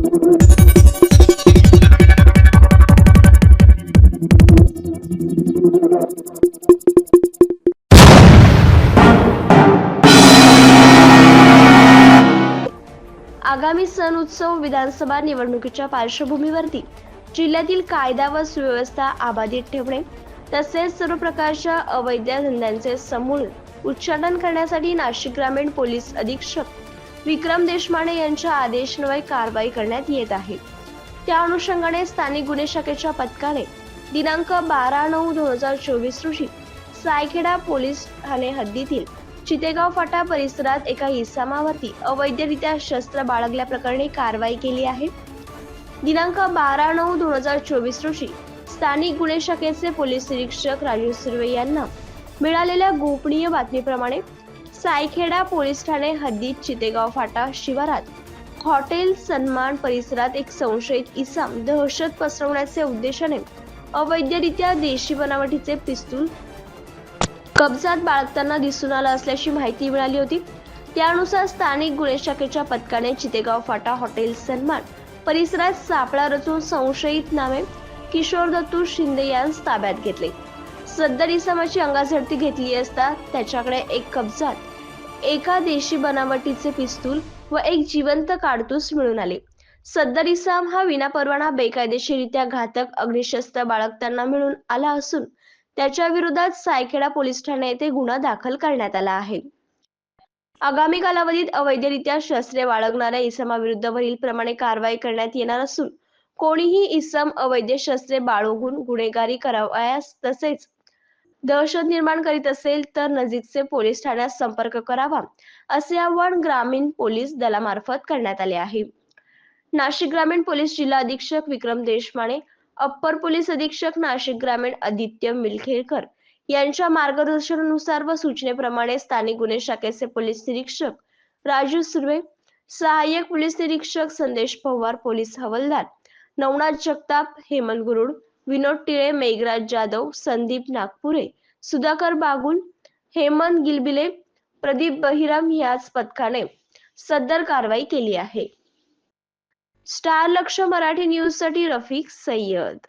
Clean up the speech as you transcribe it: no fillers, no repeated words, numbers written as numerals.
आगामी सण उत्सव विधानसभा निवडणुकीच्या पार्श्वभूमीवरती जिल्ह्यातील कायदा व सुव्यवस्था अबाधित ठेवणे तसेच सर्व प्रकारच्या अवैध धंद्यांचे समूळ उच्चाटन करण्यासाठी नाशिक ग्रामीण पोलीस अधीक्षक विक्रम देशमाने यांच्या आदेशान्वये कारवाई करण्यात येत आहे। त्या अनुषंगाने स्थानिक गुन्हे शाखेच्या पथकाने दिनांक 12/9/2024 रोजी सायखेडा पोलीस ठाणे हद्दीतील चितेगाव फाटा परिसरात एका इसमावरती अवैधरित्या शस्त्र बाळगल्याप्रकरणी कारवाई केली आहे। दिनांक 12/9/2024 रोजी स्थानिक गुन्हे शाखेचे पोलीस निरीक्षक राजू सुर्वे यांना मिळालेल्या गोपनीय बातमीप्रमाणे सायखेडा पोलीस ठाणे हद्दीत चितेगाव फाटा शिवारात हॉटेल सन्मान परिसरात एक संशयित इसम दहशत पसरवण्याचे उद्देशाने अवैधरित्या देशी बनावटीचे पिस्तूल कब्जात बाळगताना दिसून आला असल्याची माहिती मिळाली होती। त्यानुसार स्थानिक गुन्हे शाखेच्या पथकाने चितेगाव फाटा हॉटेल सन्मान परिसरात सापळा रचून संशयित नामे किशोर दत्तू शिंदे यांस ताब्यात घेतले। सदर इसमाची अंगाझडती घेतली असता त्याच्याकडे एक कब्जात एका देशी बनावटीचे पिस्तूल व एक जिवंत काडतूस मिळून आले। सदर इसम हा विनापरवाना बेकायदेशीररित्या घातक अग्निशस्त्र बाळगताना मिळून आला असून त्याच्या विरोधात सायखेडा पोलीस ठाणे येथे गुन्हा दाखल करण्यात आला आहे। आगामी कालावधीत अवैधरित्या शस्त्रे बाळगणाऱ्या इसमाविरुद्ध वरील प्रमाणे कारवाई करण्यात येणार असून कोणीही इसम अवैध शस्त्रे बाळगून गुन्हेगारी करावयास तसेच दहशत निर्माण करीत असेल तर नजीकचे पोलीस ठाण्यात संपर्क करावा असे आवाहन ग्रामीण पोलीस दलामार्फत करण्यात आले आहे। नाशिक ग्रामीण पोलीस जिल्हा अधीक्षक विक्रम देशमाने, अप्पर पोलीस अधीक्षक नाशिक ग्रामीण आदित्य मिलखेडकर यांच्या मार्गदर्शनानुसार व सूचनेप्रमाणे स्थानिक गुन्हे शाखेचे पोलीस निरीक्षक राजू सुर्वे, सहाय्यक पोलीस निरीक्षक संदेश पवार, पोलीस हवालदार नवनाथ जगताप, हेमंत गुरुड, विनोद टिळे, मेघराज जाधव, संदीप नागपुरे, सुधाकर बागुल, हेमंत गिलबिले, प्रदीप बहिराम याच पथकाने सदर कारवाई केली आहे। स्टार लक्ष मराठी न्यूज साठी रफिक सय्यद।